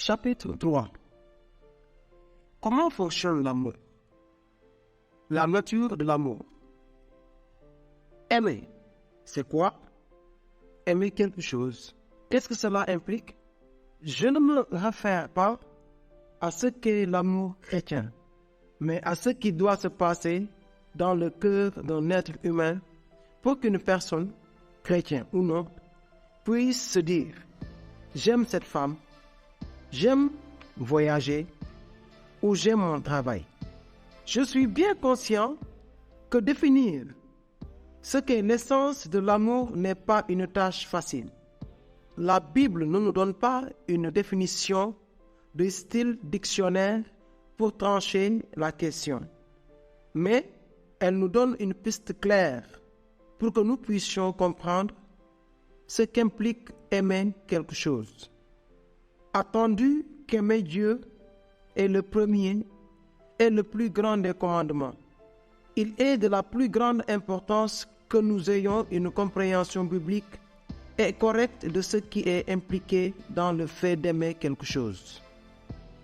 Chapitre 3. Comment fonctionne l'amour? La nature de l'amour. Aimer, c'est quoi? Aimer quelque chose. Qu'est-ce que cela implique? Je ne me réfère pas à ce qu'est l'amour chrétien, mais à ce qui doit se passer dans le cœur d'un être humain pour qu'une personne, chrétienne ou non, puisse se dire « J'aime cette femme, j'aime voyager ou j'aime mon travail ». Je suis bien conscient que définir ce qu'est l'essence de l'amour n'est pas une tâche facile. La Bible ne nous donne pas une définition de style dictionnaire pour trancher la question, mais elle nous donne une piste claire pour que nous puissions comprendre ce qu'implique aimer quelque chose. Attendu qu'aimer Dieu est le premier et le plus grand des commandements. Il est de la plus grande importance que nous ayons une compréhension biblique et correcte de ce qui est impliqué dans le fait d'aimer quelque chose.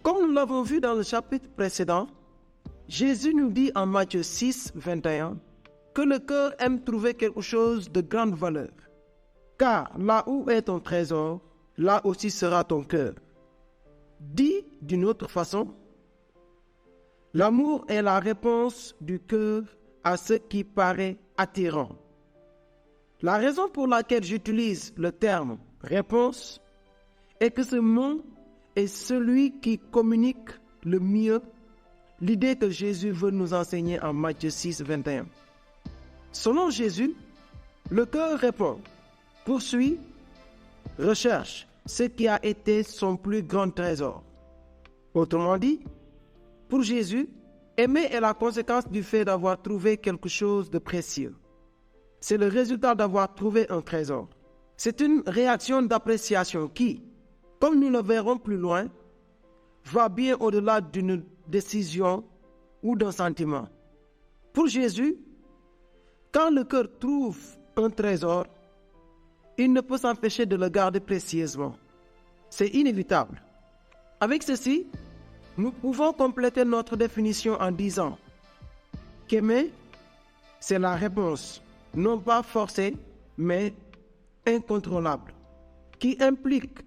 Comme nous l'avons vu dans le chapitre précédent, Jésus nous dit en Matthieu 6, 21 que le cœur aime trouver quelque chose de grande valeur. Car là où est ton trésor, là aussi sera ton cœur. Dit d'une autre façon, l'amour est la réponse du cœur à ce qui paraît attirant. La raison pour laquelle j'utilise le terme « réponse » est que ce mot est celui qui communique le mieux l'idée que Jésus veut nous enseigner en Matthieu 6, 21. Selon Jésus, le cœur répond, poursuit, recherche ce qui a été son plus grand trésor. Autrement dit, pour Jésus, aimer est la conséquence du fait d'avoir trouvé quelque chose de précieux. C'est le résultat d'avoir trouvé un trésor. C'est une réaction d'appréciation qui, comme nous le verrons plus loin, va bien au-delà d'une décision ou d'un sentiment. Pour Jésus, quand le cœur trouve un trésor, il ne peut s'empêcher de le garder précieusement. C'est inévitable. Avec ceci, nous pouvons compléter notre définition en disant qu'aimer, c'est la réponse, non pas forcée, mais incontrôlable, qui implique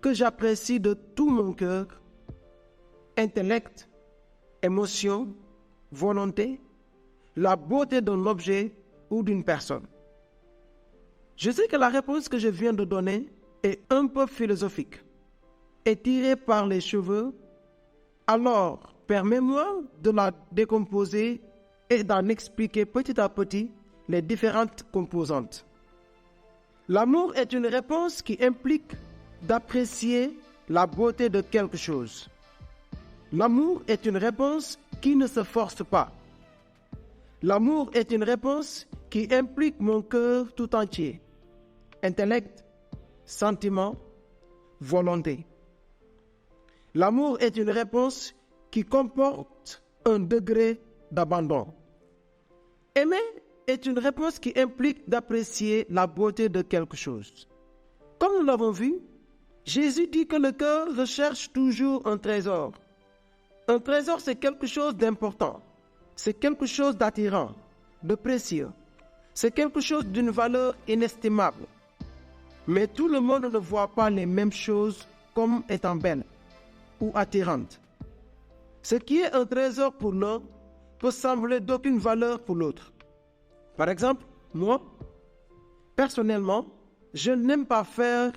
que j'apprécie de tout mon cœur, intellect, émotion, volonté, la beauté d'un objet ou d'une personne. Je sais que la réponse que je viens de donner est un peu philosophique et tirée par les cheveux. Alors, permets-moi de la décomposer et d'en expliquer petit à petit les différentes composantes. L'amour est une réponse qui implique d'apprécier la beauté de quelque chose. L'amour est une réponse qui ne se force pas. L'amour est une réponse qui implique mon cœur tout entier. Intellect, sentiment, volonté. L'amour est une réponse qui comporte un degré d'abandon. Aimer est une réponse qui implique d'apprécier la beauté de quelque chose. Comme nous l'avons vu, Jésus dit que le cœur recherche toujours un trésor. Un trésor, c'est quelque chose d'important. C'est quelque chose d'attirant, de précieux. C'est quelque chose d'une valeur inestimable. Mais tout le monde ne voit pas les mêmes choses comme étant belles ou attirantes. Ce qui est un trésor pour l'un peut sembler d'aucune valeur pour l'autre. Par exemple, moi, personnellement, je n'aime pas faire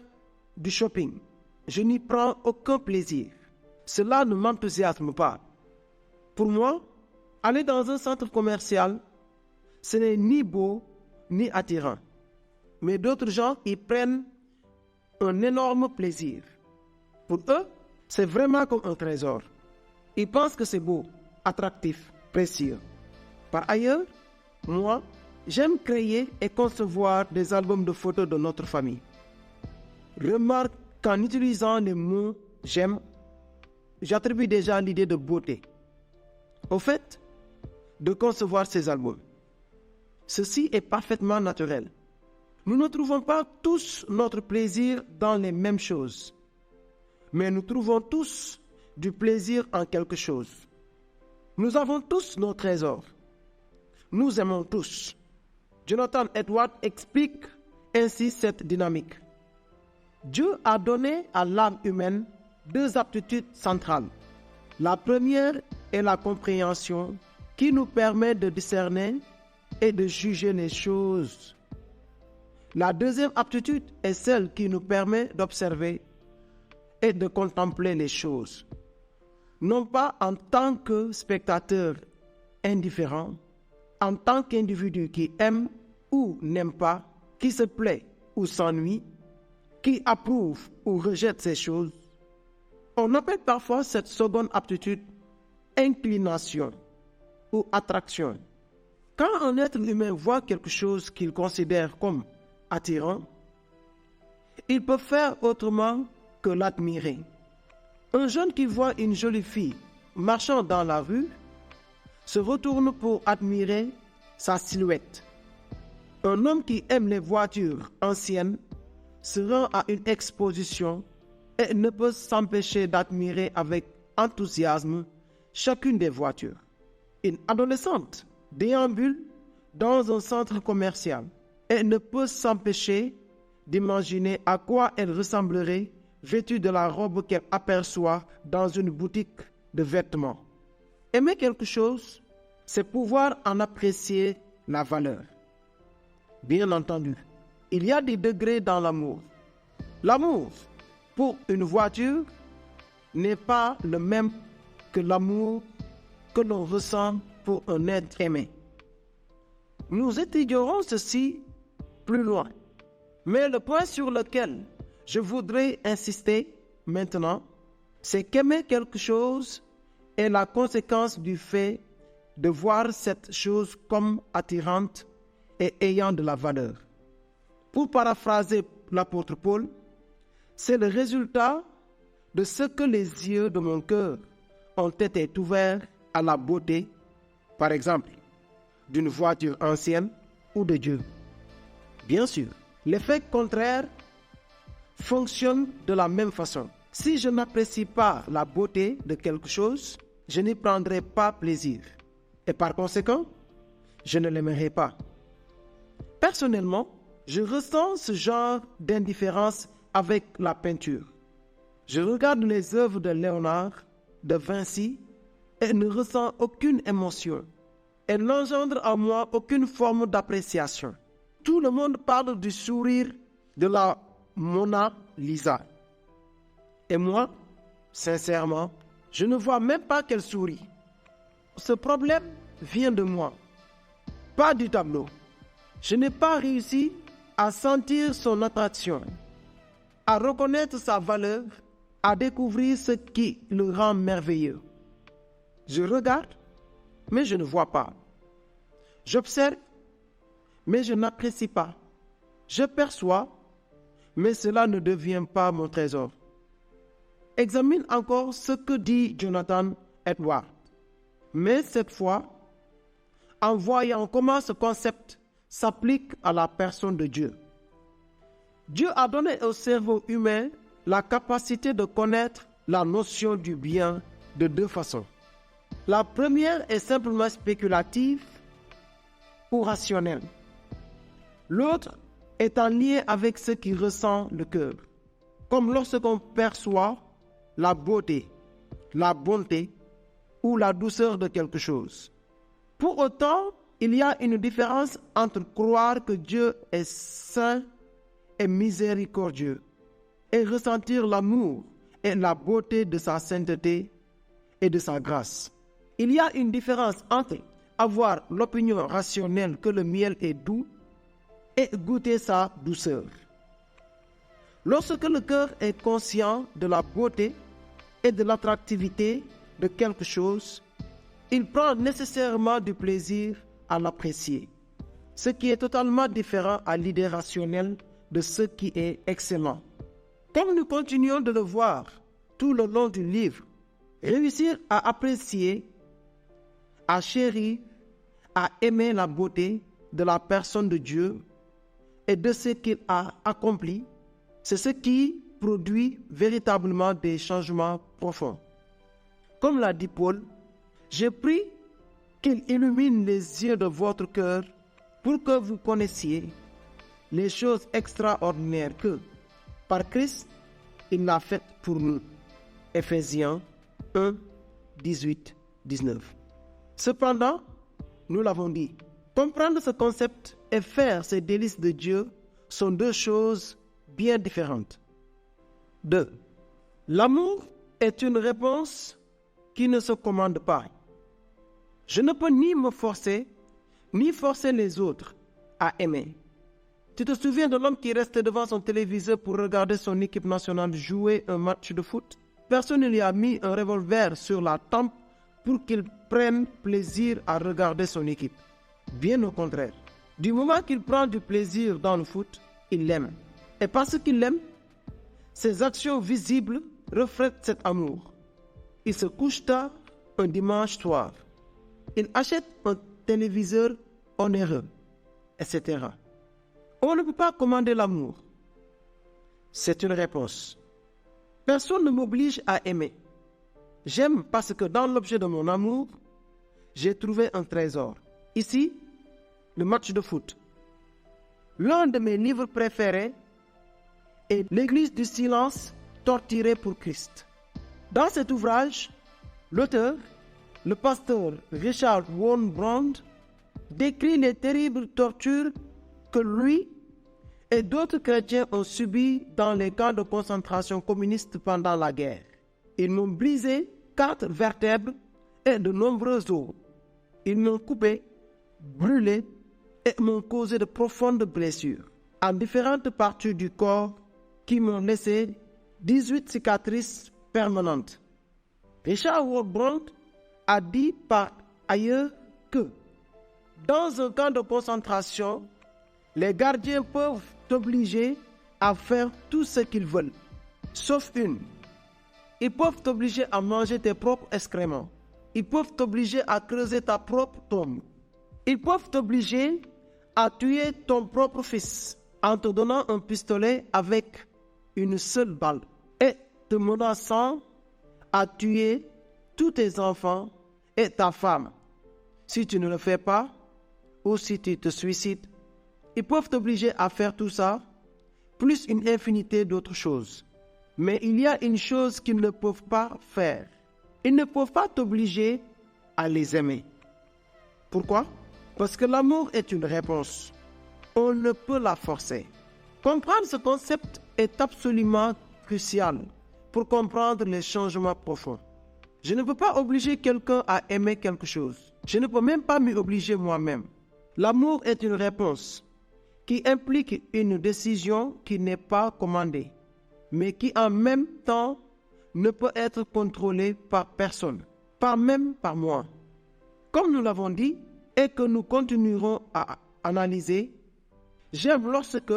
du shopping. Je n'y prends aucun plaisir. Cela ne m'enthousiasme pas. Pour moi, aller dans un centre commercial, ce n'est ni beau ni attirant. Mais d'autres gens y prennent un énorme plaisir. Pour eux, c'est vraiment comme un trésor. Ils pensent que c'est beau, attractif, précieux. Par ailleurs, moi, j'aime créer et concevoir des albums de photos de notre famille. Remarque qu'en utilisant les mots « j'aime », j'attribue déjà l'idée de beauté au fait de concevoir ces albums. Ceci est parfaitement naturel. Nous ne trouvons pas tous notre plaisir dans les mêmes choses. mais nous trouvons tous du plaisir en quelque chose. Nous avons tous nos trésors. Nous aimons tous. Jonathan Edwards explique ainsi cette dynamique. Dieu a donné à l'âme humaine deux aptitudes centrales. La première est la compréhension qui nous permet de discerner et de juger les choses. La deuxième aptitude est celle qui nous permet d'observer et de contempler les choses, non pas en tant que spectateur indifférent, en tant qu'individu qui aime ou n'aime pas, qui se plaît ou s'ennuie, qui approuve ou rejette ces choses. On appelle parfois cette seconde aptitude inclination ou attraction. Quand un être humain voit quelque chose qu'il considère comme attirant, il peut faire autrement que l'admirer. Un jeune qui voit une jolie fille marchant dans la rue se retourne pour admirer sa silhouette. Un homme qui aime les voitures anciennes se rend à une exposition et ne peut s'empêcher d'admirer avec enthousiasme chacune des voitures. Une adolescente déambule dans un centre commercial et ne peut s'empêcher d'imaginer à quoi elle ressemblerait vêtue de la robe qu'elle aperçoit dans une boutique de vêtements. Aimer quelque chose, c'est pouvoir en apprécier la valeur. Bien entendu, il y a des degrés dans l'amour. L'amour pour une voiture n'est pas le même que l'amour que l'on ressent pour un être aimé. Nous étudierons ceci plus loin. Mais le point sur lequel je voudrais insister maintenant, c'est qu'aimer quelque chose est la conséquence du fait de voir cette chose comme attirante et ayant de la valeur. Pour paraphraser l'apôtre Paul, c'est le résultat de ce que les yeux de mon cœur ont été ouverts à la beauté, par exemple, d'une voiture ancienne ou de Dieu. Bien sûr, l'effet contraire fonctionne de la même façon. Si je n'apprécie pas la beauté de quelque chose, je n'y prendrai pas plaisir. Et par conséquent, je ne l'aimerai pas. Personnellement, je ressens ce genre d'indifférence avec la peinture. Je regarde les œuvres de Léonard, de Vinci, et ne ressens aucune émotion. Elle n'engendre en moi aucune forme d'appréciation. Tout le monde parle du sourire de la Mona Lisa. Et moi, sincèrement, je ne vois même pas qu'elle sourit. Ce problème vient de moi, pas du tableau. Je n'ai pas réussi à sentir son attraction, à reconnaître sa valeur, à découvrir ce qui le rend merveilleux. Je regarde, mais je ne vois pas. J'observe, mais je n'apprécie pas. Je perçois, mais cela ne devient pas mon trésor. Examine encore ce que dit Jonathan Edwards. Mais cette fois, en voyant comment ce concept s'applique à la personne de Dieu. Dieu a donné au cerveau humain la capacité de connaître la notion du bien de deux façons. La première est simplement spéculative ou rationnelle. L'autre est en lien avec ce qui ressent le cœur, comme lorsqu'on perçoit la beauté, la bonté ou la douceur de quelque chose. Pour autant, il y a une différence entre croire que Dieu est saint et miséricordieux et ressentir l'amour et la beauté de sa sainteté et de sa grâce. Il y a une différence entre avoir l'opinion rationnelle que le miel est doux et goûter sa douceur. Lorsque le cœur est conscient de la beauté et de l'attractivité de quelque chose, il prend nécessairement du plaisir à l'apprécier, ce qui est totalement différent à l'idée rationnelle de ce qui est excellent. Comme nous continuons de le voir tout le long du livre, réussir à apprécier, à chérir, à aimer la beauté de la personne de Dieu et de ce qu'il a accompli, c'est ce qui produit véritablement des changements profonds. Comme l'a dit Paul, j'ai pris qu'il illumine les yeux de votre cœur pour que vous connaissiez les choses extraordinaires que, par Christ, il a faites pour nous. Ephésiens 1, 18, 19. Cependant, nous l'avons dit, comprendre ce concept et faire ces délices de Dieu sont deux choses bien différentes. 2. L'amour est une réponse qui ne se commande pas. Je ne peux ni me forcer, ni forcer les autres à aimer. Tu te souviens de l'homme qui restait devant son téléviseur pour regarder son équipe nationale jouer un match de foot? Personne ne lui a mis un revolver sur la tempe pour qu'il prenne plaisir à regarder son équipe. Bien au contraire. Du moment qu'il prend du plaisir dans le foot, il l'aime. Et parce qu'il l'aime, ses actions visibles reflètent cet amour. Il se couche tard un dimanche soir. Il achète un téléviseur onéreux, etc. On ne peut pas commander l'amour. C'est une réponse. Personne ne m'oblige à aimer. J'aime parce que dans l'objet de mon amour, j'ai trouvé un trésor. Ici, le match de foot. L'un de mes livres préférés est L'Église du silence, torturée pour Christ. Dans cet ouvrage, l'auteur, le pasteur Richard Wurmbrand, décrit les terribles tortures que lui et d'autres chrétiens ont subies dans les camps de concentration communistes pendant la guerre. Ils m'ont brisé 4 vertèbres et de nombreux os. Ils m'ont coupé, brûlé et m'ont causé de profondes blessures en différentes parties du corps qui m'ont laissé 18 cicatrices permanentes. Richard Wurmbrand a dit par ailleurs que dans un camp de concentration, les gardiens peuvent t'obliger à faire tout ce qu'ils veulent, sauf une. Ils peuvent t'obliger à manger tes propres excréments. Ils peuvent t'obliger à creuser ta propre tombe. Ils peuvent t'obliger à tuer ton propre fils en te donnant un pistolet avec une seule balle et te menaçant à tuer tous tes enfants et ta femme. Si tu ne le fais pas, ou si tu te suicides, ils peuvent t'obliger à faire tout ça, plus une infinité d'autres choses. Mais il y a une chose qu'ils ne peuvent pas faire. Ils ne peuvent pas t'obliger à les aimer. Pourquoi? Parce que l'amour est une réponse. On ne peut la forcer. Comprendre ce concept est absolument crucial pour comprendre les changements profonds. Je ne peux pas obliger quelqu'un à aimer quelque chose. Je ne peux même pas m'y obliger moi-même. L'amour est une réponse qui implique une décision qui n'est pas commandée, mais qui en même temps ne peut être contrôlée par personne, pas même par moi. Comme nous l'avons dit et que nous continuerons à analyser, j'aime lorsque,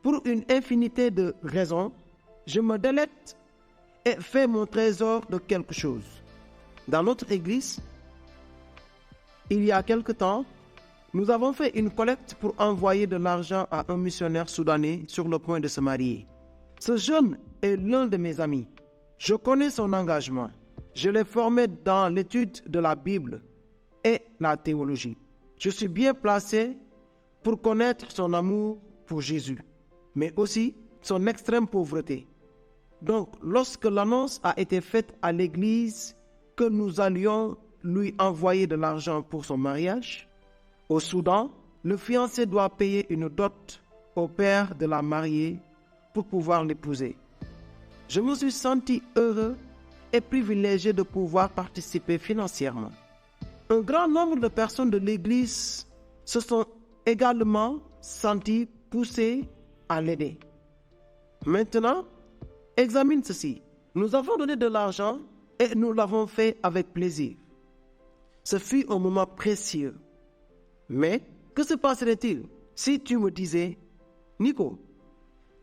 pour une infinité de raisons, je me délecte et fais mon trésor de quelque chose. Dans notre église, il y a quelque temps, nous avons fait une collecte pour envoyer de l'argent à un missionnaire soudanais sur le point de se marier. Ce jeune est l'un de mes amis. Je connais son engagement. Je l'ai formé dans l'étude de la Bible et la théologie. Je suis bien placé pour connaître son amour pour Jésus, mais aussi son extrême pauvreté. Donc, lorsque l'annonce a été faite à l'église que nous allions lui envoyer de l'argent pour son mariage, au Soudan, le fiancé doit payer une dot au père de la mariée pour pouvoir l'épouser. Je me suis senti heureux et privilégié de pouvoir participer financièrement. Un grand nombre de personnes de l'Église se sont également senties poussées à l'aider. Maintenant, examine ceci. Nous avons donné de l'argent et nous l'avons fait avec plaisir. Ce fut un moment précieux. Mais, que se passerait-il si tu me disais, Nico,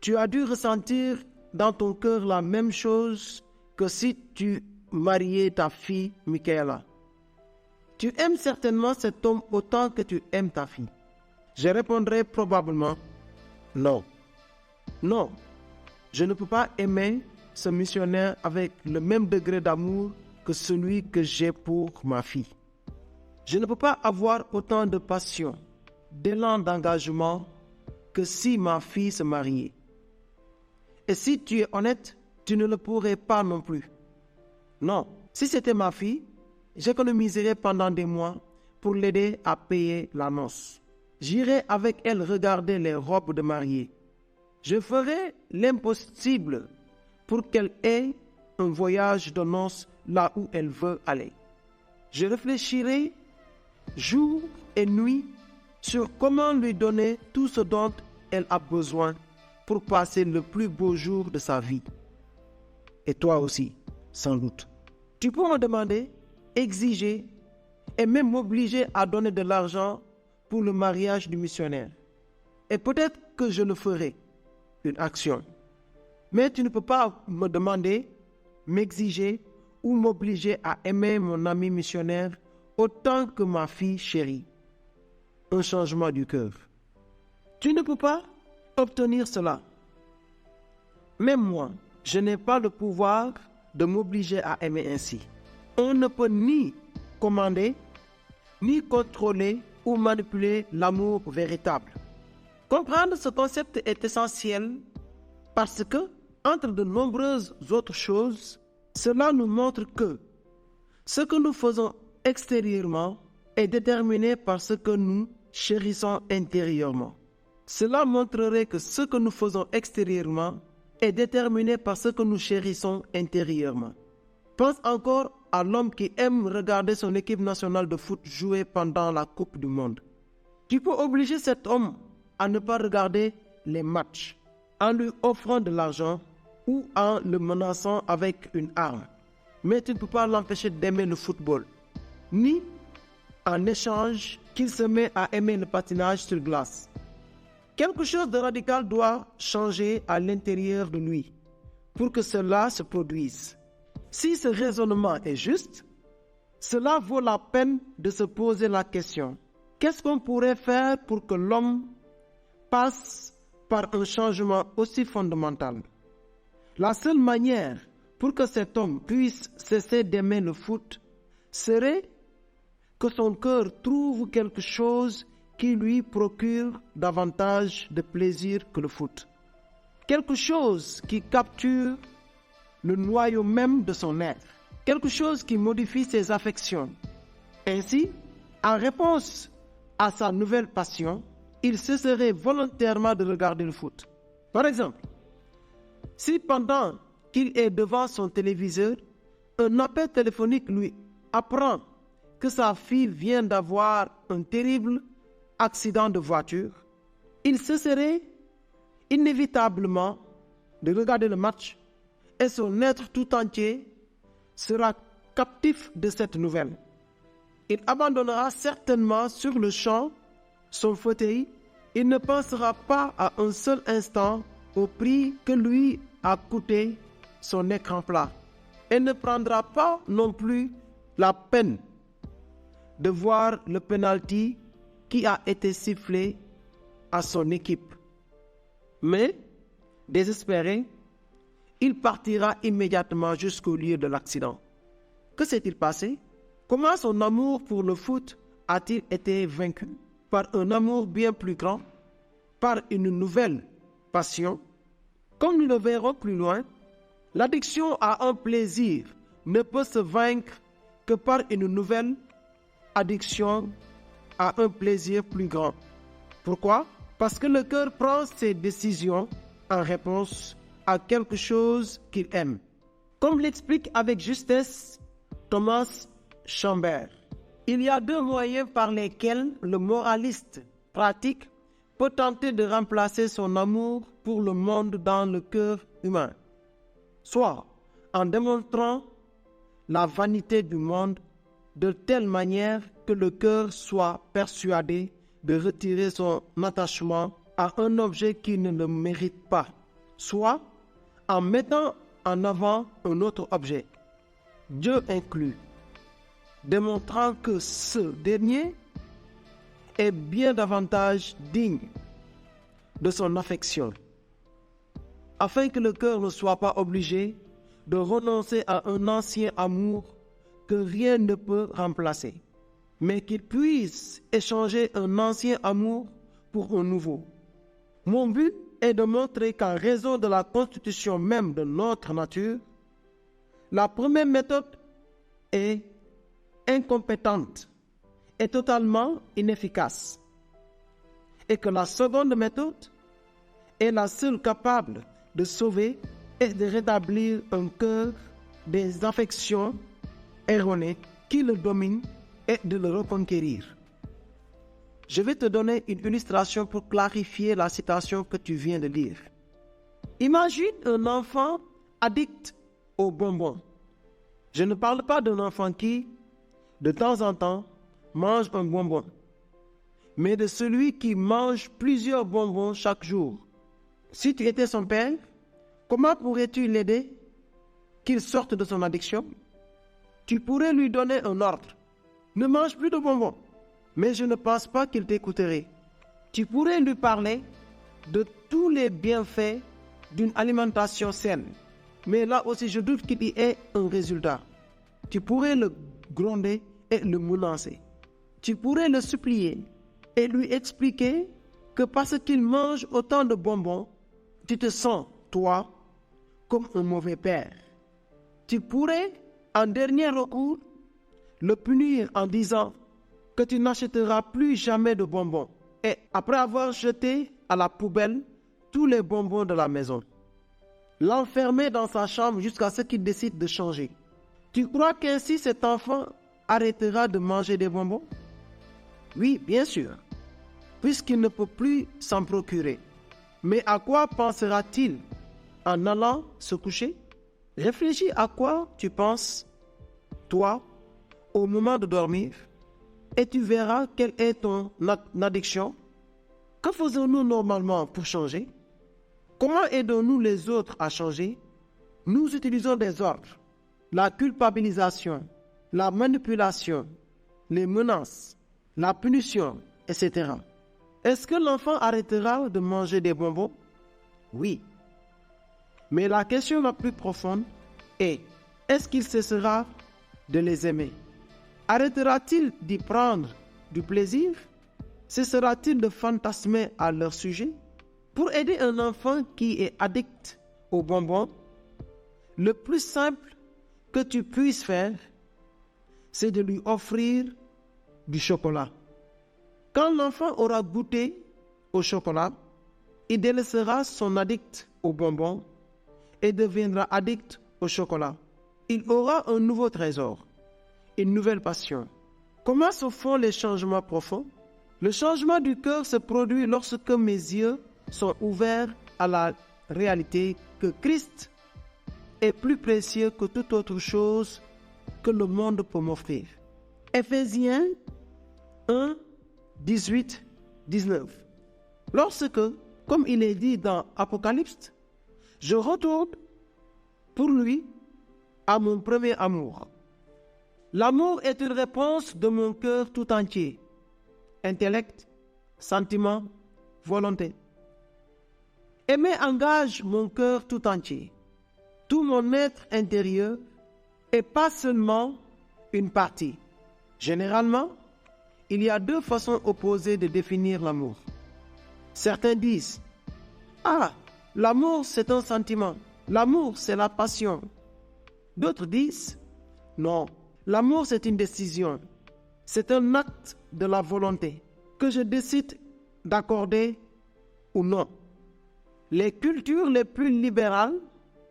tu as dû ressentir dans ton cœur la même chose que si tu mariais ta fille Michaela. Tu aimes certainement cet homme autant que tu aimes ta fille. Je répondrai probablement non. Non. Je ne peux pas aimer ce missionnaire avec le même degré d'amour que celui que j'ai pour ma fille. Je ne peux pas avoir autant de passion, d'élan d'engagement que si ma fille se mariait. Et si tu es honnête, tu ne le pourrais pas non plus. Non, si c'était ma fille, j'économiserais pendant des mois pour l'aider à payer la noce. J'irai avec elle regarder les robes de mariée. Je ferai l'impossible pour qu'elle ait un voyage de noces là où elle veut aller. Je réfléchirai jour et nuit sur comment lui donner tout ce dont elle a besoin pour passer le plus beau jour de sa vie. Et toi aussi, sans doute. Tu peux me demander, exiger et même m'obliger à donner de l'argent pour le mariage du missionnaire. Et peut-être que je le ferai, une action. Mais tu ne peux pas me demander, m'exiger ou m'obliger à aimer mon ami missionnaire autant que ma fille chérie. Un changement du cœur. Tu ne peux pas obtenir cela. Même moi, je n'ai pas le pouvoir de m'obliger à aimer ainsi. On ne peut ni commander, ni contrôler ou manipuler l'amour véritable. Comprendre ce concept est essentiel parce que, entre de nombreuses autres choses, cela nous montre que ce que nous faisons extérieurement est déterminé par ce que nous chérissons intérieurement. Cela montrerait que ce que nous faisons extérieurement est déterminé par ce que nous chérissons intérieurement. Pense encore à l'homme qui aime regarder son équipe nationale de foot jouer pendant la Coupe du Monde. Tu peux obliger cet homme à ne pas regarder les matchs en lui offrant de l'argent ou en le menaçant avec une arme. Mais tu ne peux pas l'empêcher d'aimer le football, ni en échange qu'il se met à aimer le patinage sur glace. Quelque chose de radical doit changer à l'intérieur de lui pour que cela se produise. Si ce raisonnement est juste, cela vaut la peine de se poser la question: qu'est-ce qu'on pourrait faire pour que l'homme passe par un changement aussi fondamental? La seule manière pour que cet homme puisse cesser d'aimer le foot serait que son cœur trouve quelque chose qui lui procure davantage de plaisir que le foot. Quelque chose qui capture le noyau même de son être. Quelque chose qui modifie ses affections. Ainsi, en réponse à sa nouvelle passion, il cesserait volontairement de regarder le foot. Par exemple, si pendant qu'il est devant son téléviseur, un appel téléphonique lui apprend que sa fille vient d'avoir un terrible accident de voiture, il cesserait inévitablement de regarder le match et son être tout entier sera captif de cette nouvelle. Il abandonnera certainement sur le champ son fauteuil. Il ne pensera pas à un seul instant au prix que lui a coûté son écran plat et ne prendra pas non plus la peine de voir le penalty qui a été sifflé à son équipe. Mais, désespéré, il partira immédiatement jusqu'au lieu de l'accident. Que s'est-il passé? Comment son amour pour le foot a-t-il été vaincu? Par un amour bien plus grand, par une nouvelle passion. Comme nous le verrons plus loin, l'addiction à un plaisir ne peut se vaincre que par une nouvelle addiction à un plaisir plus grand. Pourquoi? Parce que le cœur prend ses décisions en réponse à quelque chose qu'il aime. Comme l'explique avec justesse Thomas Chambers, il y a deux moyens par lesquels le moraliste pratique peut tenter de remplacer son amour pour le monde dans le cœur humain. Soit en démontrant la vanité du monde de telle manière que le cœur soit persuadé de retirer son attachement à un objet qui ne le mérite pas, soit en mettant en avant un autre objet, Dieu inclus, démontrant que ce dernier est bien davantage digne de son affection. afin que le cœur ne soit pas obligé de renoncer à un ancien amour que rien ne peut remplacer, mais qu'il puisse échanger un ancien amour pour un nouveau. Mon but est de montrer qu'en raison de la constitution même de notre nature, la première méthode est incompétente et totalement inefficace, et que la seconde méthode est la seule capable de sauver et de rétablir un cœur des affections erronées qui le dominent et de le reconquérir. Je vais te donner une illustration pour clarifier la citation que tu viens de lire. Imagine un enfant addict aux bonbons. Je ne parle pas d'un enfant qui, de temps en temps, mange un bonbon, mais de celui qui mange plusieurs bonbons chaque jour. Si tu étais son père, comment pourrais-tu l'aider qu'il sorte de son addiction? Tu pourrais lui donner un ordre. Ne mange plus de bonbons. Mais je ne pense pas qu'il t'écouterait. Tu pourrais lui parler de tous les bienfaits d'une alimentation saine. Mais là aussi, je doute qu'il y ait un résultat. Tu pourrais le gronder et le menacer. Tu pourrais le supplier et lui expliquer que parce qu'il mange autant de bonbons, tu te sens, toi, comme un mauvais père. Tu pourrais, en dernier recours, le punir en disant que tu n'achèteras plus jamais de bonbons et après avoir jeté à la poubelle tous les bonbons de la maison, l'enfermer dans sa chambre jusqu'à ce qu'il décide de changer. Tu crois qu'ainsi cet enfant arrêtera de manger des bonbons? Oui, bien sûr, puisqu'il ne peut plus s'en procurer. Mais à quoi pensera-t-il en allant se coucher? Réfléchis à quoi tu penses, toi, au moment de dormir, et tu verras quelle est ton addiction. Que faisons-nous normalement pour changer? Comment aidons-nous les autres à changer? Nous utilisons des ordres, la culpabilisation, la manipulation, les menaces, la punition, etc. Est-ce que l'enfant arrêtera de manger des bonbons? Oui. Mais la question la plus profonde est, est-ce qu'il cessera de les aimer? Arrêtera-t-il d'y prendre du plaisir? Cessera-t-il de fantasmer à leur sujet? Pour aider un enfant qui est addict aux bonbons, le plus simple que tu puisses faire, c'est de lui offrir du chocolat. Quand l'enfant aura goûté au chocolat, il délaissera son addict aux bonbons et deviendra addict au chocolat. Il aura un nouveau trésor, une nouvelle passion. Comment se font les changements profonds? Le changement du cœur se produit lorsque mes yeux sont ouverts à la réalité que Christ est plus précieux que toute autre chose que le monde peut m'offrir. Éphésiens 1, 18, 19. Lorsque, comme il est dit dans Apocalypse, je retourne pour lui à mon premier amour. L'amour est une réponse de mon cœur tout entier. Intellect, sentiment, volonté. Aimer engage mon cœur tout entier, tout mon être intérieur et pas seulement une partie. Généralement, il y a deux façons opposées de définir l'amour. Certains disent « Ah, l'amour c'est un sentiment, l'amour c'est la passion. » D'autres disent « Non, l'amour c'est une décision, c'est un acte de la volonté que je décide d'accorder ou non. » Les cultures les plus libérales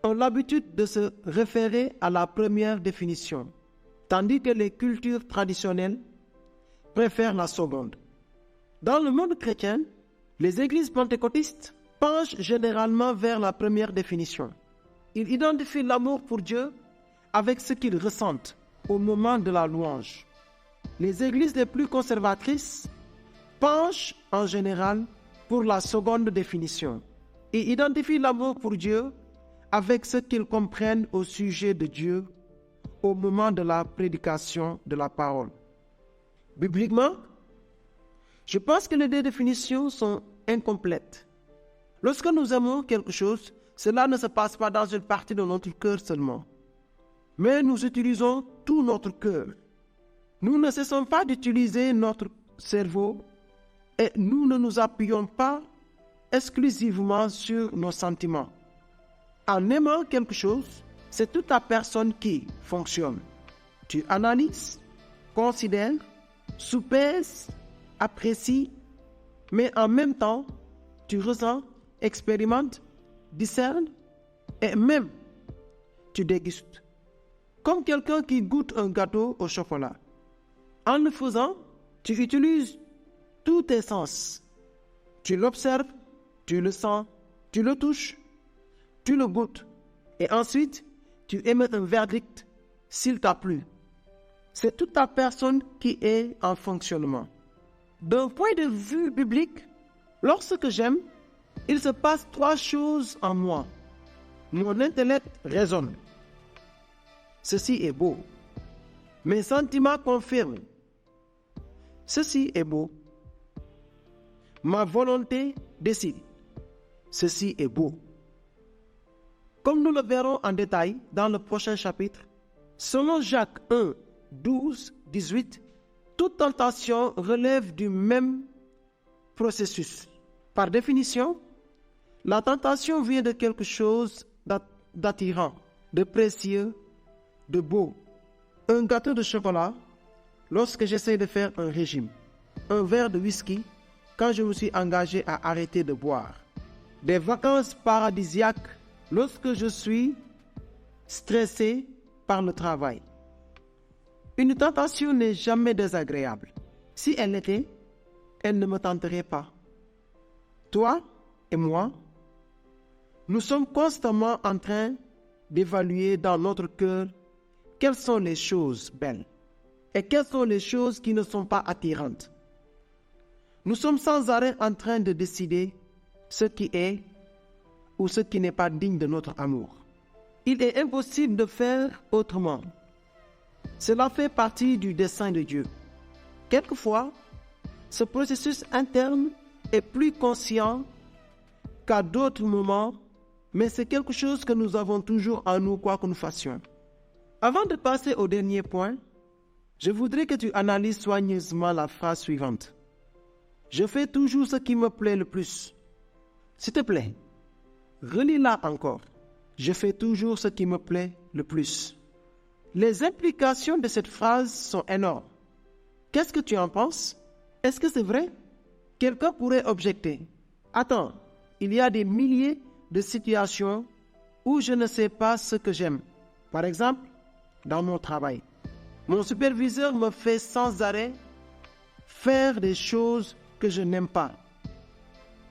ont l'habitude de se référer à la première définition, tandis que les cultures traditionnelles préfèrent la seconde. Dans le monde chrétien, les églises pentecôtistes penchent généralement vers la première définition. Ils identifient l'amour pour Dieu avec ce qu'ils ressentent au moment de la louange. Les églises les plus conservatrices penchent en général pour la seconde définition et identifient l'amour pour Dieu avec ce qu'ils comprennent au sujet de Dieu au moment de la prédication de la parole. Bibliquement, je pense que les deux définitions sont incomplètes. Lorsque nous aimons quelque chose, cela ne se passe pas dans une partie de notre cœur seulement, mais nous utilisons tout notre cœur. Nous ne cessons pas d'utiliser notre cerveau et nous ne nous appuyons pas exclusivement sur nos sentiments. En aimant quelque chose, c'est toute la personne qui fonctionne. Tu analyses, considères, soupèses, apprécies, mais en même temps, tu ressens, expérimentes, discernes et même tu dégustes. Comme quelqu'un qui goûte un gâteau au chocolat. En le faisant, tu utilises tous tes sens. Tu l'observes, tu le sens, tu le touches, tu le goûtes. Et ensuite, tu émets un verdict s'il t'a plu. C'est toute ta personne qui est en fonctionnement. D'un point de vue biblique, lorsque j'aime, il se passe 3 choses en moi. Mon intellect raisonne. Ceci est beau. Mes sentiments confirment. Ceci est beau. Ma volonté décide. Ceci est beau. Comme nous le verrons en détail dans le prochain chapitre, selon Jacques 1, 12, 18, toute tentation relève du même processus. Par définition, la tentation vient de quelque chose d'attirant, de précieux, de beau. Un gâteau de chocolat, lorsque j'essaie de faire un régime. Un verre de whisky, quand je me suis engagé à arrêter de boire. Des vacances paradisiaques, lorsque je suis stressé par le travail. Une tentation n'est jamais désagréable. Si elle l'était, elle ne me tenterait pas. Toi et moi, nous sommes constamment en train d'évaluer dans notre cœur quelles sont les choses belles et quelles sont les choses qui ne sont pas attirantes. Nous sommes sans arrêt en train de décider ce qui est ou ce qui n'est pas digne de notre amour. Il est impossible de faire autrement. Cela fait partie du dessein de Dieu. Quelquefois, ce processus interne est plus conscient qu'à d'autres moments, mais c'est quelque chose que nous avons toujours en nous, quoi que nous fassions. Avant de passer au dernier point, je voudrais que tu analyses soigneusement la phrase suivante. Je fais toujours ce qui me plaît le plus. S'il te plaît, relis-la encore. Je fais toujours ce qui me plaît le plus. Les implications de cette phrase sont énormes. Qu'est-ce que tu en penses? Est-ce que c'est vrai? Quelqu'un pourrait objecter. Attends, il y a des milliers de situations où je ne sais pas ce que j'aime. Par exemple, dans mon travail. Mon superviseur me fait sans arrêt faire des choses que je n'aime pas.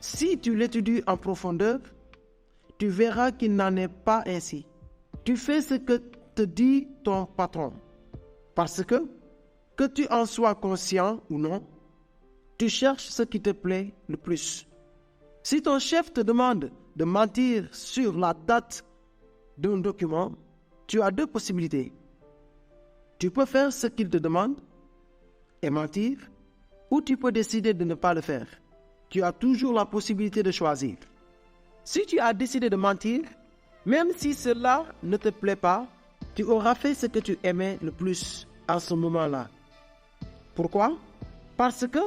Si tu l'étudies en profondeur, tu verras qu'il n'en est pas ainsi. Tu fais ce que te dit ton patron. Parce que tu en sois conscient ou non, tu cherches ce qui te plaît le plus. Si ton chef te demande de mentir sur la date d'un document, tu as 2 possibilités. Tu peux faire ce qu'il te demande et mentir, ou tu peux décider de ne pas le faire. Tu as toujours la possibilité de choisir. Si tu as décidé de mentir, même si cela ne te plaît pas, tu auras fait ce que tu aimais le plus à ce moment-là. Pourquoi? Parce que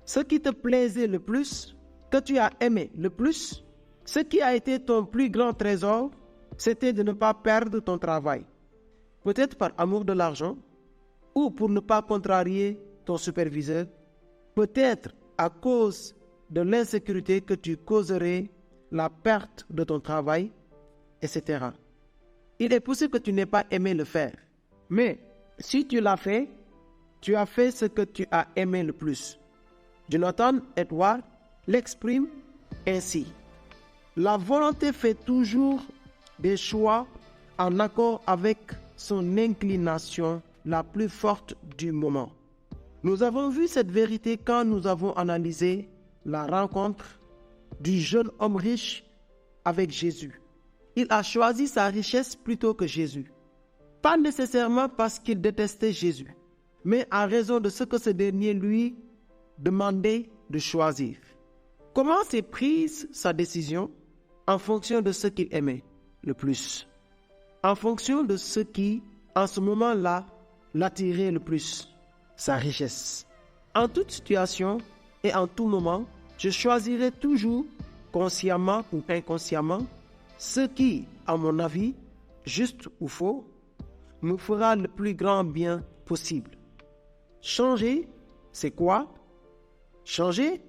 ce qui te plaisait le plus, que tu as aimé le plus, ce qui a été ton plus grand trésor, c'était de ne pas perdre ton travail. Peut-être par amour de l'argent, ou pour ne pas contrarier ton superviseur, peut-être à cause de l'insécurité que tu causerais la perte de ton travail, etc. Il est possible que tu n'aies pas aimé le faire. Mais si tu l'as fait, tu as fait ce que tu as aimé le plus. Jonathan Edwards l'exprime ainsi. La volonté fait toujours des choix en accord avec son inclination la plus forte du moment. Nous avons vu cette vérité quand nous avons analysé la rencontre du jeune homme riche avec Jésus. Il a choisi sa richesse plutôt que Jésus. Pas nécessairement parce qu'il détestait Jésus, mais en raison de ce que ce dernier lui demandait de choisir. Comment s'est prise sa décision? en fonction de ce qu'il aimait le plus, en fonction de ce qui, en ce moment-là, l'attirait le plus, sa richesse. En toute situation et en tout moment, je choisirai toujours, consciemment ou inconsciemment, ce qui, à mon avis, juste ou faux, me fera le plus grand bien possible. Changer, c'est quoi? Changer,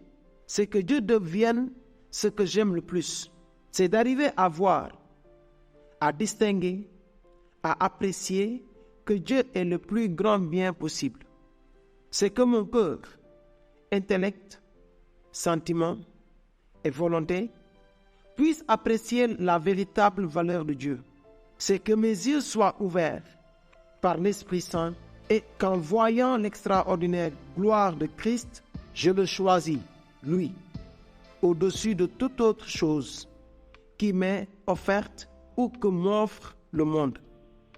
c'est que Dieu devienne ce que j'aime le plus. C'est d'arriver à voir, à distinguer, à apprécier que Dieu est le plus grand bien possible. C'est que mon cœur, intellect, sentiment et volonté puissent apprécier la véritable valeur de Dieu. C'est que mes yeux soient ouverts par l'Esprit Saint et qu'en voyant l'extraordinaire gloire de Christ, je le choisis, lui, au-dessus de toute autre chose qui m'est offerte ou que m'offre le monde.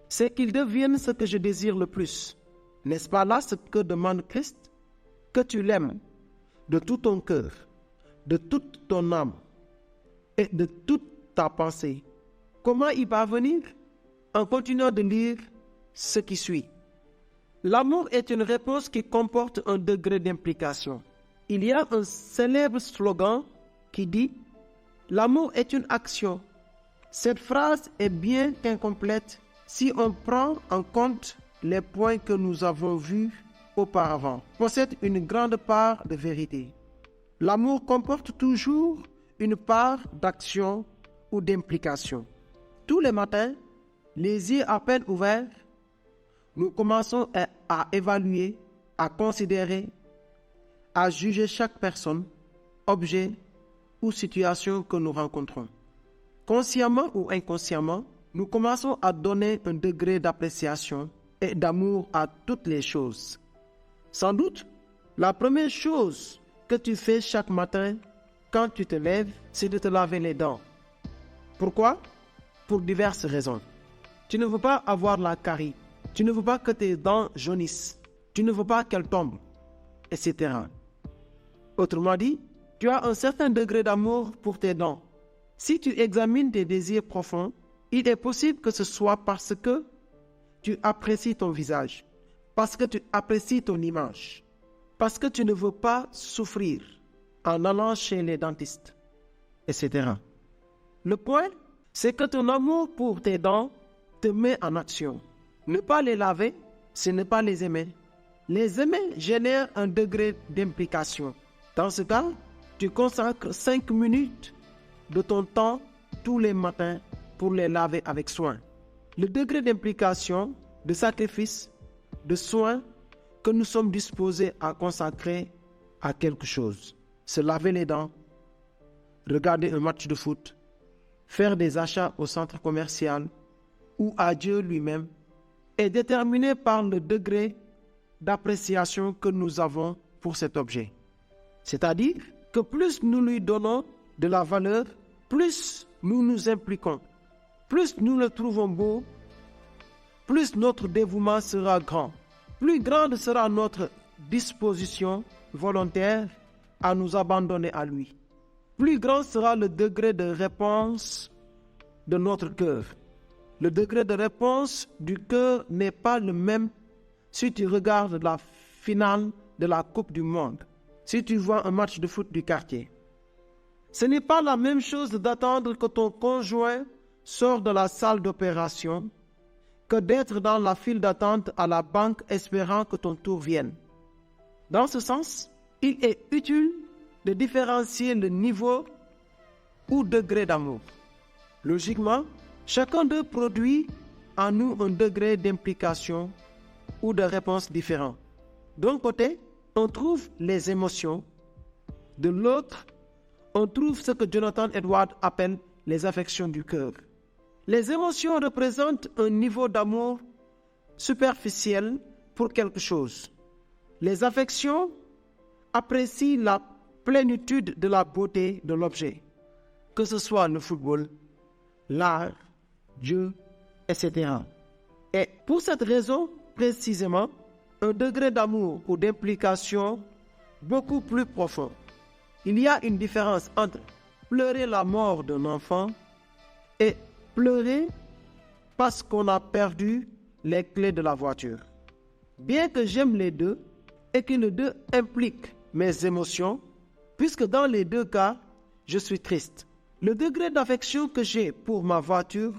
C'est qu'il devienne ce que je désire le plus. N'est-ce pas là ce que demande Christ? Que tu l'aimes de tout ton cœur, de toute ton âme et de toute ta pensée. Comment y parvenir? En continuant de lire ce qui suit. L'amour est une réponse qui comporte un degré d'implication. Il y a un célèbre slogan qui dit « L'amour est une action ». Cette phrase est bien incomplète si on prend en compte les points que nous avons vus auparavant. Possède une grande part de vérité. L'amour comporte toujours une part d'action ou d'implication. Tous les matins, les yeux à peine ouverts, nous commençons à évaluer, à considérer, à juger chaque personne, objet ou situation que nous rencontrons. Consciemment ou inconsciemment, nous commençons à donner un degré d'appréciation et d'amour à toutes les choses. Sans doute, la première chose que tu fais chaque matin quand tu te lèves, c'est de te laver les dents. Pourquoi? Pour diverses raisons. Tu ne veux pas avoir la carie. Tu ne veux pas que tes dents jaunissent. Tu ne veux pas qu'elles tombent, etc. Autrement dit, tu as un certain degré d'amour pour tes dents. Si tu examines tes désirs profonds, il est possible que ce soit parce que tu apprécies ton visage, parce que tu apprécies ton image, parce que tu ne veux pas souffrir en allant chez les dentistes, etc. Le point, c'est que ton amour pour tes dents te met en action. Ne pas les laver, c'est ne pas les aimer. Les aimer génère un degré d'implication. Dans ce cas, tu consacres 5 minutes de ton temps tous les matins pour les laver avec soin. Le degré d'implication, de sacrifice, de soin que nous sommes disposés à consacrer à quelque chose. Se laver les dents, regarder un match de foot, faire des achats au centre commercial ou à Dieu lui-même, est déterminé par le degré d'appréciation que nous avons pour cet objet. C'est-à-dire que plus nous lui donnons de la valeur, plus nous nous impliquons, plus nous le trouvons beau, plus notre dévouement sera grand, plus grande sera notre disposition volontaire à nous abandonner à lui. Plus grand sera le degré de réponse de notre cœur. Le degré de réponse du cœur n'est pas le même si tu regardes la finale de la Coupe du Monde, si tu vois un match de foot du quartier. Ce n'est pas la même chose d'attendre que ton conjoint sorte de la salle d'opération que d'être dans la file d'attente à la banque espérant que ton tour vienne. Dans ce sens, il est utile de différencier le niveau ou degré d'amour. Logiquement, chacun d'eux produit en nous un degré d'implication ou de réponse différent. D'un côté, on trouve les émotions. De l'autre, on trouve ce que Jonathan Edwards appelle les affections du cœur. Les émotions représentent un niveau d'amour superficiel pour quelque chose. Les affections apprécient la plénitude de la beauté de l'objet, que ce soit le football, l'art, Dieu, etc. Et pour cette raison, précisément, un degré d'amour ou d'implication beaucoup plus profond. Il y a une différence entre pleurer la mort d'un enfant et pleurer parce qu'on a perdu les clés de la voiture. Bien que j'aime les deux et que les deux impliquent mes émotions, puisque dans les deux cas, je suis triste. Le degré d'affection que j'ai pour ma voiture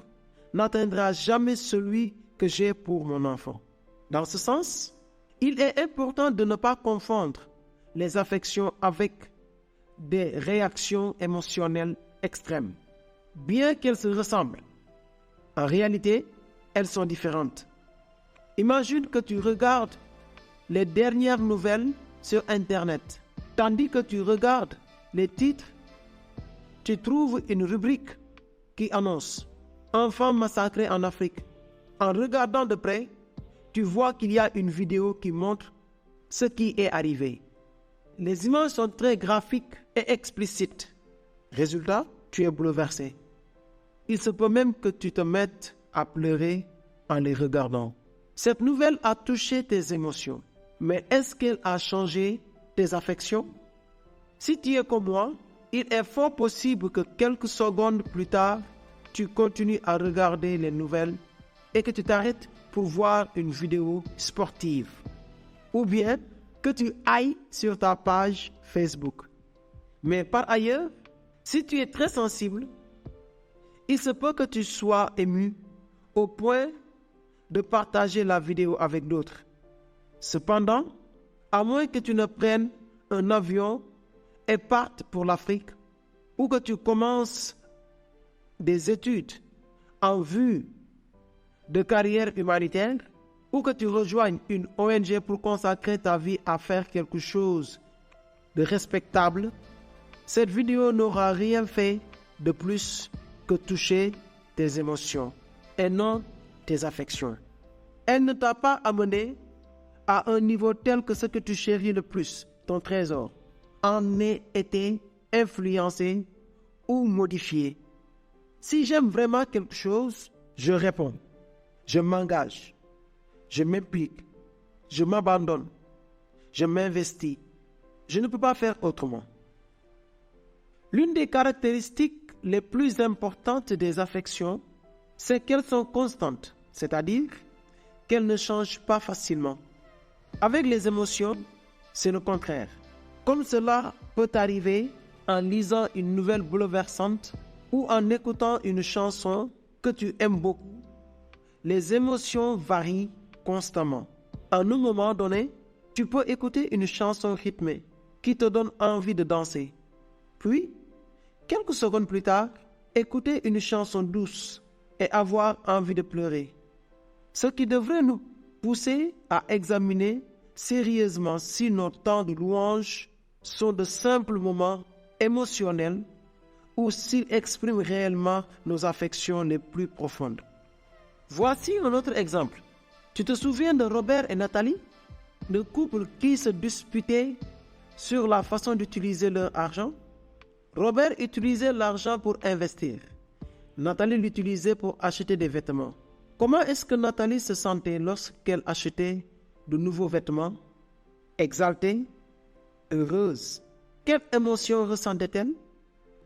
n'atteindra jamais celui que j'ai pour mon enfant. Dans ce sens, il est important de ne pas confondre les affections avec des réactions émotionnelles extrêmes. Bien qu'elles se ressemblent, en réalité, elles sont différentes. Imagine que tu regardes les dernières nouvelles sur Internet. Tandis que tu regardes les titres, tu trouves une rubrique qui annonce « Enfants massacrés en Afrique ». En regardant de près, tu vois qu'il y a une vidéo qui montre ce qui est arrivé. Les images sont très graphiques et explicites. Résultat, tu es bouleversé. Il se peut même que tu te mettes à pleurer en les regardant. Cette nouvelle a touché tes émotions, mais est-ce qu'elle a changé tes affections? Si tu es comme moi, il est fort possible que quelques secondes plus tard, tu continues à regarder les nouvelles et que tu t'arrêtes pour voir une vidéo sportive. Ou bien que tu ailles sur ta page Facebook. Mais par ailleurs, si tu es très sensible, il se peut que tu sois ému au point de partager la vidéo avec d'autres. Cependant, à moins que tu ne prennes un avion et partes pour l'Afrique, ou que tu commences des études en vue de carrière humanitaire, ou que tu rejoignes une ONG pour consacrer ta vie à faire quelque chose de respectable, cette vidéo n'aura rien fait de plus que toucher tes émotions et non tes affections. Elle ne t'a pas amené à un niveau tel que ce que tu chéris le plus, ton trésor, en ait été influencé ou modifié. Si j'aime vraiment quelque chose, je réponds, je m'engage, je m'implique, je m'abandonne, je m'investis. Je ne peux pas faire autrement. L'une des caractéristiques les plus importantes des affections, c'est qu'elles sont constantes, c'est-à-dire qu'elles ne changent pas facilement. Avec les émotions, c'est le contraire. Comme cela peut arriver en lisant une nouvelle bouleversante ou en écoutant une chanson que tu aimes beaucoup, les émotions varient constamment. À un moment donné, tu peux écouter une chanson rythmée qui te donne envie de danser. Puis, quelques secondes plus tard, écouter une chanson douce et avoir envie de pleurer. Ce qui devrait nous pousser à examiner sérieusement si nos temps de louange sont de simples moments émotionnels ou s'ils expriment réellement nos affections les plus profondes. Voici un autre exemple. Tu te souviens de Robert et Nathalie, le couple qui se disputait sur la façon d'utiliser leur argent? Robert utilisait l'argent pour investir. Nathalie l'utilisait pour acheter des vêtements. Comment est-ce que Nathalie se sentait lorsqu'elle achetait de nouveaux vêtements? Exaltée, heureuse. Quelle émotion ressentait-elle?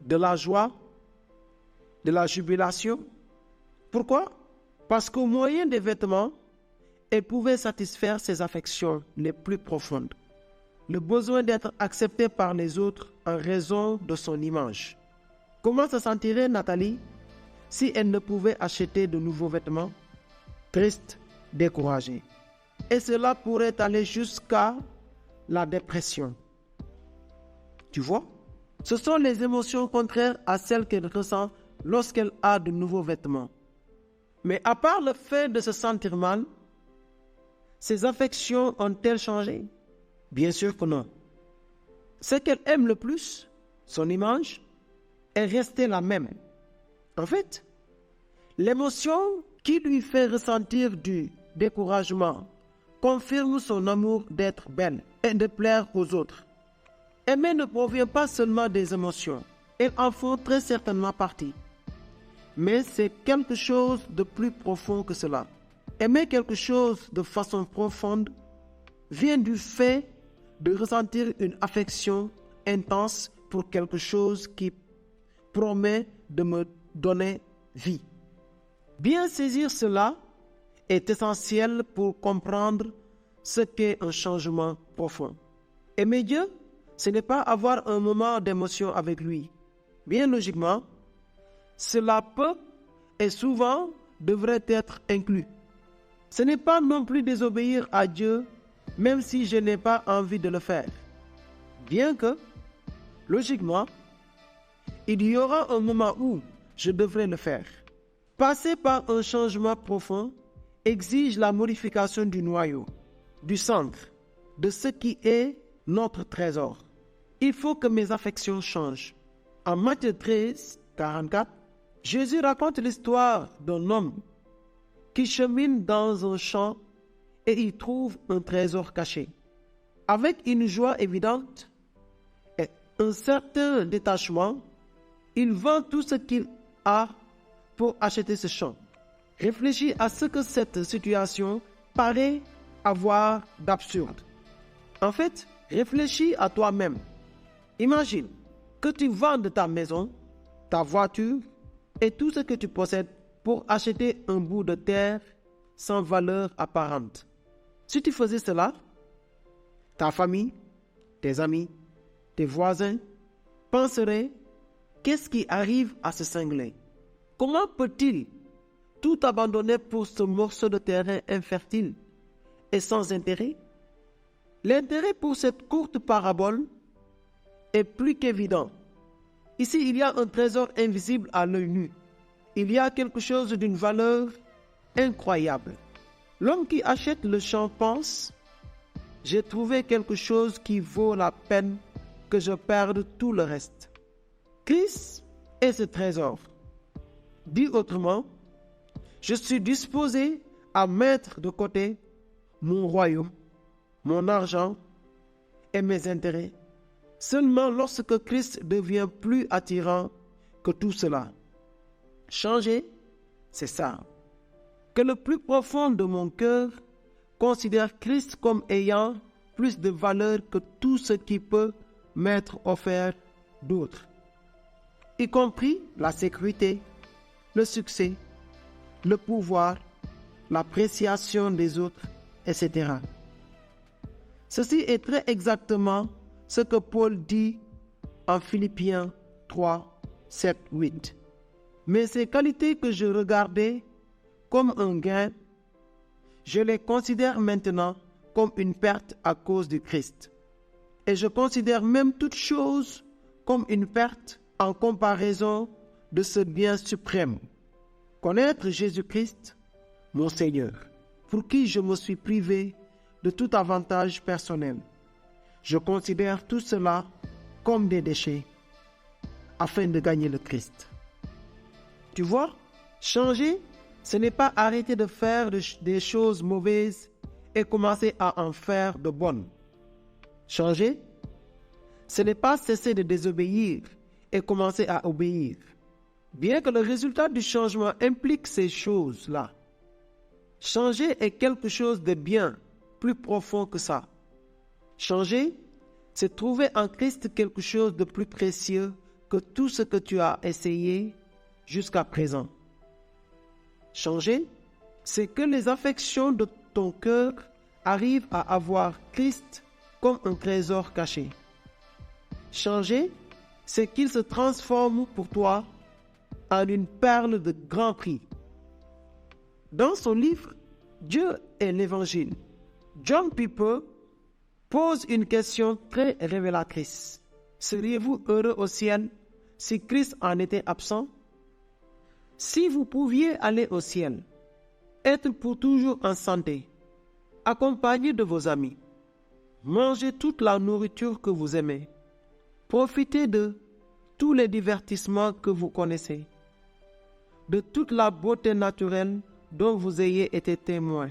De la joie, de la jubilation. Pourquoi? Parce qu'au moyen des vêtements, elle pouvait satisfaire ses affections les plus profondes. Le besoin d'être acceptée par les autres en raison de son image. Comment se sentirait Nathalie si elle ne pouvait acheter de nouveaux vêtements? Triste, découragée. Et cela pourrait aller jusqu'à la dépression. Tu vois? Ce sont les émotions contraires à celles qu'elle ressent lorsqu'elle a de nouveaux vêtements. Mais à part le fait de se sentir mal, ses affections ont-elles changé? Bien sûr que non. Ce qu'elle aime le plus, son image, est restée la même. En fait, l'émotion qui lui fait ressentir du découragement confirme son amour d'être belle et de plaire aux autres. Aimer ne provient pas seulement des émotions, elles en font très certainement partie. Mais c'est quelque chose de plus profond que cela. Aimer quelque chose de façon profonde vient du fait de ressentir une affection intense pour quelque chose qui promet de me donner vie. Bien saisir cela est essentiel pour comprendre ce qu'est un changement profond. Aimer Dieu, ce n'est pas avoir un moment d'émotion avec lui. Bien logiquement, cela peut et souvent devrait être inclus. Ce n'est pas non plus désobéir à Dieu, même si je n'ai pas envie de le faire. Bien que, logiquement, il y aura un moment où je devrais le faire. Passer par un changement profond exige la modification du noyau, du centre, de ce qui est notre trésor. Il faut que mes affections changent. En Matthieu 13, 44, Jésus raconte l'histoire d'un homme qui chemine dans un champ et y trouve un trésor caché. Avec une joie évidente et un certain détachement, il vend tout ce qu'il a pour acheter ce champ. Réfléchis à ce que cette situation paraît avoir d'absurde. En fait, réfléchis à toi-même. Imagine que tu vendes ta maison, ta voiture et tout ce que tu possèdes pour acheter un bout de terre sans valeur apparente. Si tu faisais cela, ta famille, tes amis, tes voisins penseraient: qu'est-ce qui arrive à ce cinglé? Comment peut-il tout abandonner pour ce morceau de terrain infertile et sans intérêt? L'intérêt pour cette courte parabole est plus qu'évident. Ici, il y a un trésor invisible à l'œil nu. Il y a quelque chose d'une valeur incroyable. L'homme qui achète le champ pense: j'ai trouvé quelque chose qui vaut la peine que je perde tout le reste. Christ est ce trésor. Dit autrement, je suis disposé à mettre de côté mon royaume, mon argent et mes intérêts seulement lorsque Christ devient plus attirant que tout cela. Changer, c'est ça. Que le plus profond de mon cœur considère Christ comme ayant plus de valeur que tout ce qui peut m'être offert d'autre, y compris la sécurité, le succès, le pouvoir, l'appréciation des autres, etc. Ceci est très exactement ce que Paul dit en Philippiens 3, 7, 8. Mais ces qualités que je regardais comme un gain, je les considère maintenant comme une perte à cause du Christ. Et je considère même toute chose comme une perte en comparaison de ce bien suprême. Connaître Jésus-Christ, mon Seigneur, pour qui je me suis privé de tout avantage personnel. Je considère tout cela comme des déchets afin de gagner le Christ. Tu vois, changer, ce n'est pas arrêter de faire des choses mauvaises et commencer à en faire de bonnes. Changer, ce n'est pas cesser de désobéir et commencer à obéir. Bien que le résultat du changement implique ces choses-là, changer est quelque chose de bien plus profond que ça. Changer, c'est trouver en Christ quelque chose de plus précieux que tout ce que tu as essayé jusqu'à présent. Changer, c'est que les affections de ton cœur arrivent à avoir Christ comme un trésor caché. Changer, c'est qu'il se transforme pour toi en une perle de grand prix. Dans son livre « Dieu et l'Évangile », John Piper pose une question très révélatrice. Seriez-vous heureux au ciel si Christ en était absent? Si vous pouviez aller au ciel, être pour toujours en santé, accompagné de vos amis, manger toute la nourriture que vous aimez, profiter de tous les divertissements que vous connaissez, de toute la beauté naturelle dont vous ayez été témoin,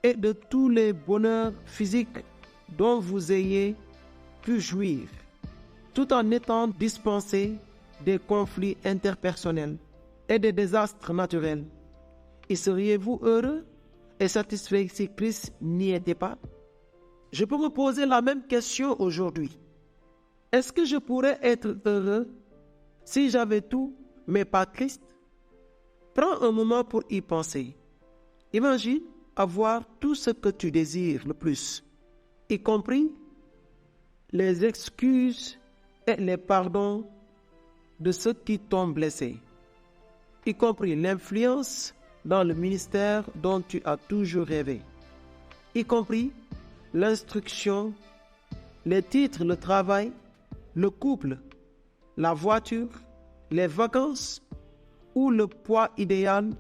et de tous les bonheurs physiques dont vous ayez pu jouir, tout en étant dispensé des conflits interpersonnels et des désastres naturels. Et seriez-vous heureux et satisfait si Christ n'y était pas? Je peux me poser la même question aujourd'hui. Est-ce que je pourrais être heureux si j'avais tout, mais pas Christ? Prends un moment pour y penser. Imagine avoir tout ce que tu désires le plus, y compris les excuses et les pardons de ceux qui t'ont blessé, y compris l'influence dans le ministère dont tu as toujours rêvé, y compris l'instruction, les titres, le travail, le couple, la voiture, les vacances ou le poids idéal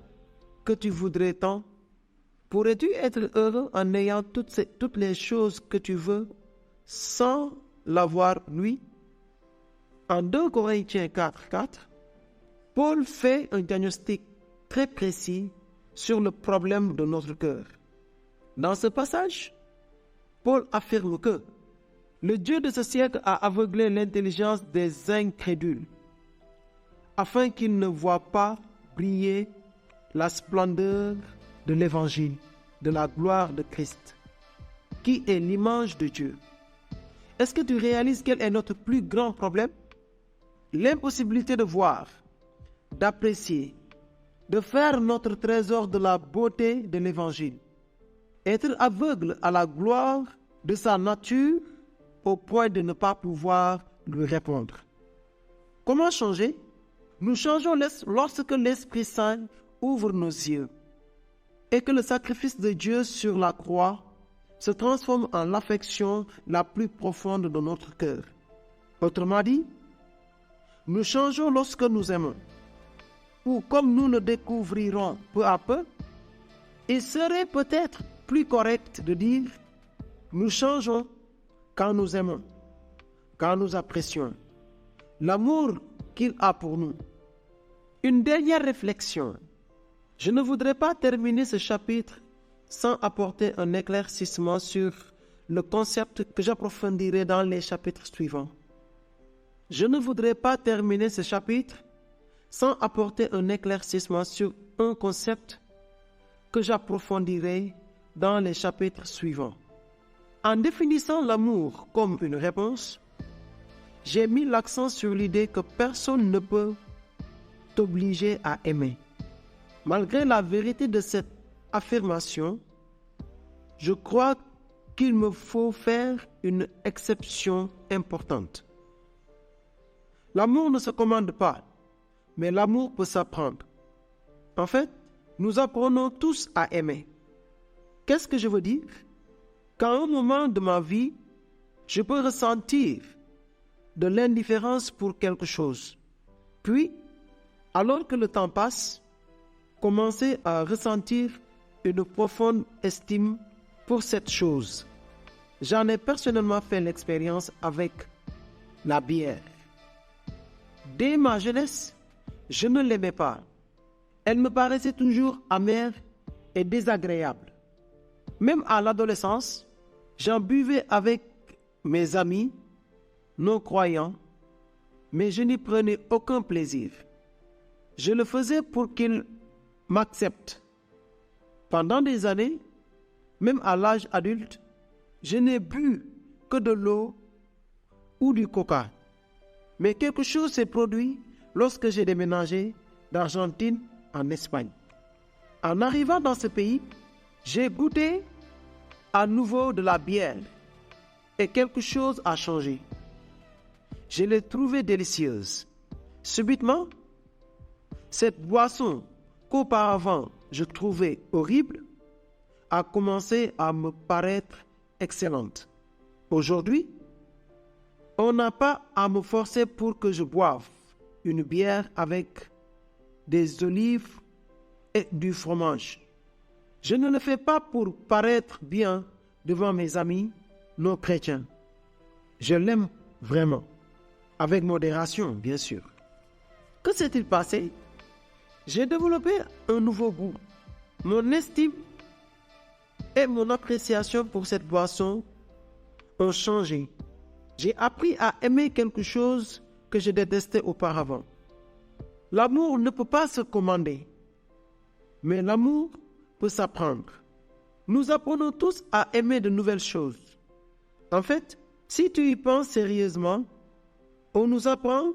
que tu voudrais tant. Pourrais-tu être heureux en ayant toutes les choses que tu veux sans l'avoir lui? En 2 Corinthiens 4:4, Paul fait un diagnostic très précis sur le problème de notre cœur. Dans ce passage, Paul affirme que le Dieu de ce siècle a aveuglé l'intelligence des incrédules afin qu'ils ne voient pas briller la splendeur de l'Évangile, de la gloire de Christ, qui est l'image de Dieu. Est-ce que tu réalises quel est notre plus grand problème? L'impossibilité de voir, d'apprécier, de faire notre trésor de la beauté de l'Évangile. Être aveugle à la gloire de sa nature au point de ne pas pouvoir lui répondre. Comment changer? Nous changeons lorsque l'Esprit Saint ouvre nos yeux et que le sacrifice de Dieu sur la croix se transforme en l'affection la plus profonde de notre cœur. Autrement dit, nous changeons lorsque nous aimons. Ou comme nous le découvrirons peu à peu, il serait peut-être plus correct de dire nous changeons quand nous aimons, quand nous apprécions l'amour qu'il a pour nous. Une dernière réflexion. Je ne voudrais pas terminer ce chapitre sans apporter un éclaircissement sur le concept que j'approfondirai dans les chapitres suivants. Je ne voudrais pas terminer ce chapitre sans apporter un éclaircissement sur un concept que j'approfondirai dans les chapitres suivants. En définissant l'amour comme une réponse, j'ai mis l'accent sur l'idée que personne ne peut t'obliger à aimer. Malgré la vérité de cette affirmation, je crois qu'il me faut faire une exception importante. L'amour ne se commande pas, mais l'amour peut s'apprendre. En fait, nous apprenons tous à aimer. Qu'est-ce que je veux dire? Qu'à un moment de ma vie, je peux ressentir de l'indifférence pour quelque chose. Puis, alors que le temps passe, commencer à ressentir une profonde estime pour cette chose. J'en ai personnellement fait l'expérience avec la bière. Dès ma jeunesse, je ne l'aimais pas. Elle me paraissait toujours amère et désagréable. Même à l'adolescence, j'en buvais avec mes amis non-croyants, mais je n'y prenais aucun plaisir. Je le faisais pour qu'ils m'acceptent. Pendant des années, même à l'âge adulte, je n'ai bu que de l'eau ou du coca. Mais quelque chose s'est produit lorsque j'ai déménagé d'Argentine en Espagne. En arrivant dans ce pays, j'ai goûté à nouveau de la bière et quelque chose a changé. Je l'ai trouvée délicieuse. Subitement, cette boisson qu'auparavant je trouvais horrible a commencé à me paraître excellente. Aujourd'hui, on n'a pas à me forcer pour que je boive une bière avec des olives et du fromage. Je ne le fais pas pour paraître bien devant mes amis non chrétiens. Je l'aime vraiment, avec modération, bien sûr. Que s'est-il passé? J'ai développé un nouveau goût. Mon estime et mon appréciation pour cette boisson ont changé. J'ai appris à aimer quelque chose que je détestais auparavant. L'amour ne peut pas se commander, mais l'amour peut s'apprendre. Nous apprenons tous à aimer de nouvelles choses. En fait, si tu y penses sérieusement, on nous apprend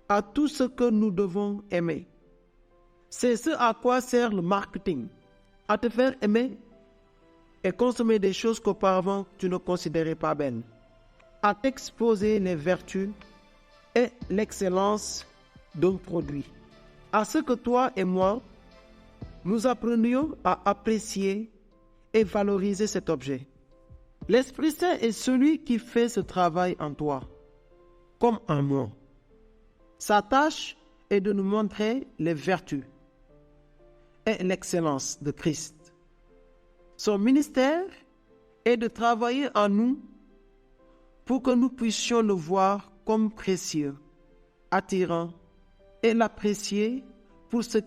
à tout ce que nous devons aimer. C'est ce à quoi sert le marketing, à te faire aimer et consommer des choses qu'auparavant tu ne considérais pas belles, à t'exposer les vertus et l'excellence d'un produit, à ce que toi et moi, nous apprenions à apprécier et valoriser cet objet. L'Esprit Saint est celui qui fait ce travail en toi, comme en moi. Sa tâche est de nous montrer les vertus et l'excellence de Christ. Son ministère est de travailler en nous pour que nous puissions le voir comme précieux, attirant et l'apprécier pour ce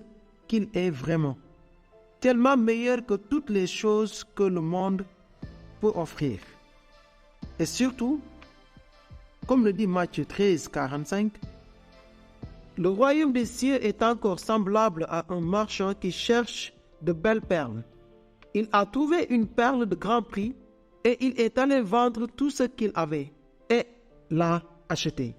qu'il est vraiment, tellement meilleur que toutes les choses que le monde peut offrir. Et surtout, comme le dit Matthieu 13, 45, le royaume des cieux est encore semblable à un marchand qui cherche de belles perles. Il a trouvé une perle de grand prix et il est allé vendre tout ce qu'il avait et l'a achetée.